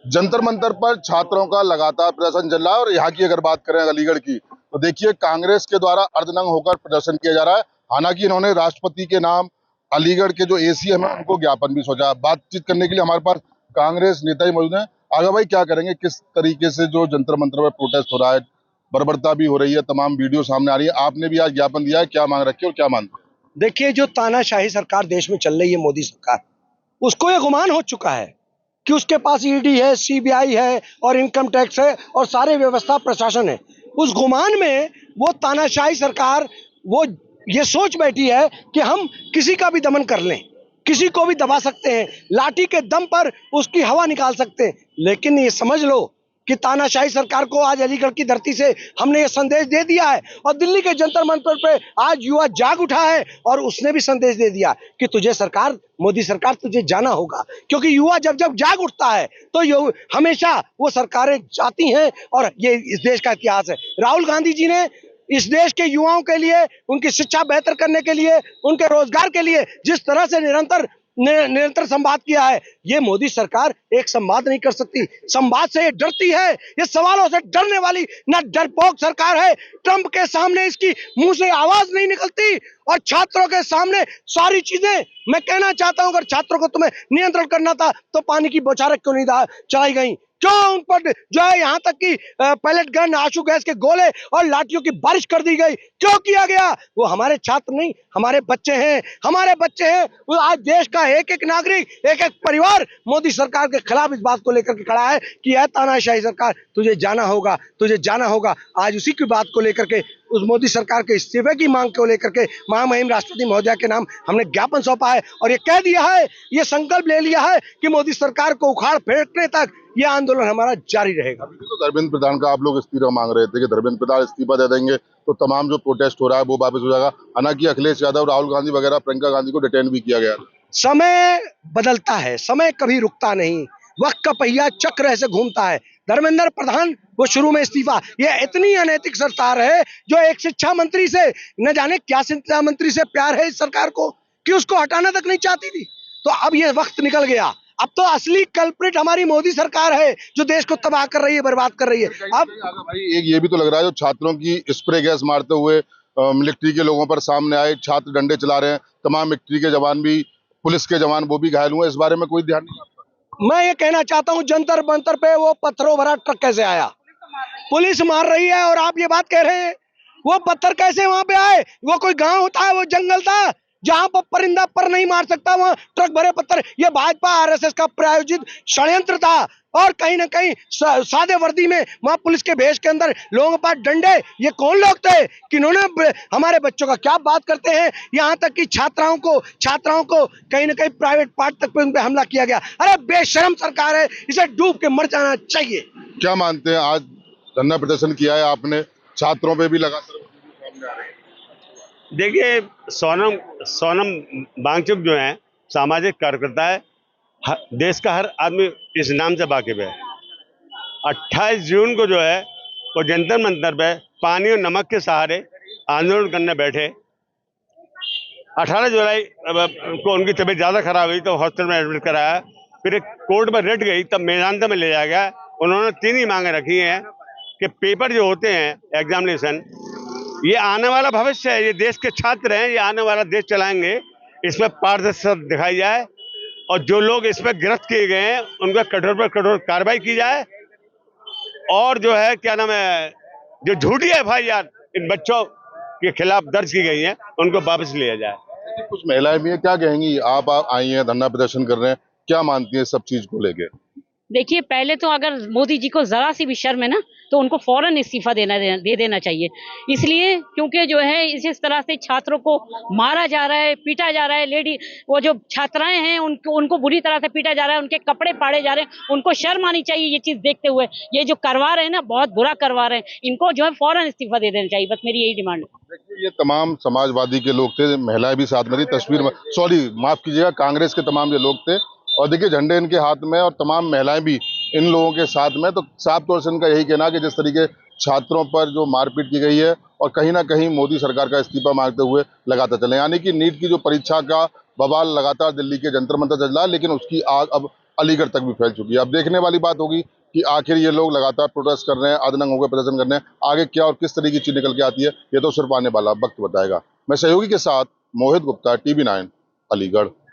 जंतर मंतर पर छात्रों का लगातार प्रदर्शन चल रहा है और यहाँ की अगर बात करें अलीगढ़ की तो देखिए कांग्रेस के द्वारा अर्धनंग होकर प्रदर्शन किया जा रहा है। हालांकि इन्होंने राष्ट्रपति के नाम अलीगढ़ के जो एसीएम है उनको ज्ञापन भी सोचा। बातचीत करने के लिए हमारे पास कांग्रेस नेता ही मौजूद है। आगे भाई क्या करेंगे, किस तरीके से जो जंतर मंतर पर प्रोटेस्ट हो रहा है, बर्बरता भी हो रही है, तमाम वीडियो सामने आ रही है, आपने भी आज ज्ञापन दिया है, क्या मांग रखी है और क्या मानते हैं? देखिए, जो तानाशाही सरकार देश में चल रही है, मोदी सरकार, उसको ये गुमान हो चुका है कि उसके पास ईडी है, सीबीआई है और इनकम टैक्स है और सारे व्यवस्था प्रशासन है। उस गुमान में वो तानाशाही सरकार वो ये सोच बैठी है कि हम किसी का भी दमन कर लें, किसी को भी दबा सकते हैं, लाठी के दम पर उसकी हवा निकाल सकते हैं। लेकिन ये समझ लो कि तानाशाही सरकार को आज अलीगढ़ की धरती से हमने ये संदेश दे दिया है और दिल्ली के जंतर मंतर पे आज युवा जाग उठा है और उसने भी संदेश दे दिया कि तुझे सरकार, मोदी सरकार, तुझे जाना होगा। क्योंकि युवा जब जब जाग उठता है तो हमेशा वो सरकारें जाती हैं और ये इस देश का इतिहास है। राहुल गांधी जी ने इस देश के युवाओं के लिए, उनकी शिक्षा बेहतर करने के लिए, उनके रोजगार के लिए जिस तरह से निरंतर संवाद किया है, ये मोदी सरकार एक संवाद नहीं कर सकती। संवाद से ये डरती है, ये सवालों से डरने वाली ना डरपोक सरकार है। ट्रंप के सामने इसकी मुंह से आवाज नहीं निकलती और छात्रों के सामने सारी चीजें। मैं कहना चाहता हूं, अगर छात्रों को तुम्हें नियंत्रण करना था तो पानी की बौछारें क्यों नहीं चलाई गई? क्यों उन पर जो है यहाँ तक कि पैलेट गन, आंसू गैस के गोले और लाठियों की बारिश कर दी गई? क्यों किया गया? वो हमारे छात्र नहीं, हमारे बच्चे हैं, हमारे बच्चे हैं। वो आज देश का एक एक नागरिक, एक एक परिवार मोदी सरकार के खिलाफ इस बात को लेकर के खड़ा है कि यह तानाशाही सरकार, तुझे जाना होगा, तुझे जाना होगा। आज उसी की बात को लेकर के, उस मोदी सरकार के इस्तीफे की मांग को लेकर के महामहिम राष्ट्रपति महोदया के नाम हमने ज्ञापन सौंपा है और ये कह दिया है, ये संकल्प ले लिया है कि मोदी सरकार को उखाड़ फेंकने तक ये आंदोलन हमारा जारी रहेगा। अभी तो धर्मेंद्र प्रधान का आप लोग इस्तीफा मांग रहे थे कि धर्मेंद्र प्रधान इस्तीफा दे देंगे तो तमाम जो प्रोटेस्ट हो रहा है वो वापस हो जाएगा। हालांकि अखिलेश यादव, राहुल गांधी वगैरह, प्रियंका गांधी को डिटेन भी किया गया। समय बदलता है, समय कभी रुकता नहीं, वक्त का पहिया चक्र ऐसे घूमता है। धर्मेंद्र प्रधान वो शुरू में इस्तीफा, ये इतनी अनैतिक सरकार है जो एक शिक्षा मंत्री से, न जाने क्या शिक्षा मंत्री से प्यार है इस सरकार को कि उसको हटाना तक नहीं चाहती थी। तो अब ये वक्त निकल गया, अब तो असली कल्प्रिट हमारी मोदी सरकार है जो देश को तबाह कर रही है, बर्बाद कर रही है। अब भाई एक ये भी तो लग रहा है जो छात्रों की स्प्रे गैस मारते हुए मिलिट्री के लोगों पर सामने आए, छात्र डंडे चला रहे हैं, तमाम मिलिट्री के जवान भी, पुलिस के जवान वो भी घायल हुए, इस बारे में कोई ध्यान नहीं? मैं ये कहना चाहता हूँ, जंतर मंतर पे वो पत्थरों भरा ट्रक कैसे आया? पुलिस मार रही है और आप ये बात कह रहे हैं वो पत्थर कैसे वहां पे आए? वो कोई गांव होता है? वो जंगल था जहां पर परिंदा पर नहीं मार सकता, वहां ट्रक भरे पत्थर। ये भाजपा आरएसएस का प्रायोजित षड्यंत्र था और कहीं ना कहीं सादे वर्दी में वहां पुलिस के भेष के अंदर लोगों के पास डंडे। ये कौन लोग थे कि इन्होंने हमारे बच्चों का क्या बात करते हैं? यहाँ तक कि छात्राओं को कहीं ना कहीं प्राइवेट पार्ट तक पे उन पे हमला किया गया। अरे बेशरम सरकार है, इसे डूब के मर जाना चाहिए। क्या मानते हैं, आज धरना प्रदर्शन किया है आपने, छात्रों पे भी लगातार सामने आ रहे हैं? देखिए, सोनम वांगचुक जो है सामाजिक कार्यकर्ता है, देश का हर आदमी इस नाम से वाकिफ है। 28 जून को जो है वो जंतर मंतर पे पानी और नमक के सहारे आंदोलन करने बैठे। 18 जुलाई को उनकी तबीयत ज़्यादा खराब हुई तो हॉस्पिटल में एडमिट कराया, फिर एक कोर्ट में रेट गई तब मेदांता में ले जाया गया। उन्होंने 3 ही मांगे रखी हैं कि पेपर जो होते हैं एग्जामिनेशन, ये आने वाला भविष्य है, ये देश के छात्र हैं, ये आने वाला देश चलाएंगे, इसमें पारदर्शिता दिखाई जाए और जो लोग इसमें गिरफ्त किए गए हैं उनका कठोर पर कठोर कार्रवाई की जाए और जो है क्या नाम है, जो झूठी एफआईआर इन बच्चों के खिलाफ दर्ज की गई है उनको वापस लिया जाए। कुछ महिलाएं भी हैं, क्या कहेंगी? आप आई हैं, धरना प्रदर्शन कर रहे हैं, क्या मानती हैं सब चीज को लेके? देखिए, पहले तो अगर मोदी जी को जरा सी भी शर्म है ना तो उनको फौरन इस्तीफा दे देना चाहिए। इसलिए क्योंकि जो है इस तरह से छात्रों को मारा जा रहा है, पीटा जा रहा है। वो जो छात्राएं हैं उनको बुरी तरह से पीटा जा रहा है, उनके कपड़े फाड़े जा रहे हैं। उनको शर्म आनी चाहिए ये चीज देखते हुए। ये जो करवा रहे हैं ना, बहुत बुरा करवा रहे हैं, इनको जो है फौरन इस्तीफा दे देना चाहिए। बस मेरी यही डिमांड है। देखिए, ये तमाम समाजवादी के लोग थे, महिलाएं भी साथ में थी, तस्वीर में, सॉरी माफ कीजिएगा, कांग्रेस के तमाम ये लोग थे और देखिए झंडे इनके हाथ में और तमाम महिलाएं भी इन लोगों के साथ में। तो साफ तौर से इनका यही कहना कि जिस तरीके छात्रों पर जो मारपीट की गई है और कहीं ना कहीं मोदी सरकार का इस्तीफा मांगते हुए लगातार चले, यानी कि नीट की जो परीक्षा का बवाल लगातार दिल्ली के जंतर मंतर चल रहा है, लेकिन उसकी आग अब अलीगढ़ तक भी फैल चुकी है। अब देखने वाली बात होगी कि आखिर ये लोग लगातार प्रोटेस्ट कर रहे हैं, अदनंग होकर प्रदर्शन कर रहे हैं, आगे क्या और किस तरह की चीज निकल के आती है ये तो सिर्फ आने वाला वक्त बताएगा। मैं सहयोगी के साथ मोहित गुप्ता, TV9 अलीगढ़।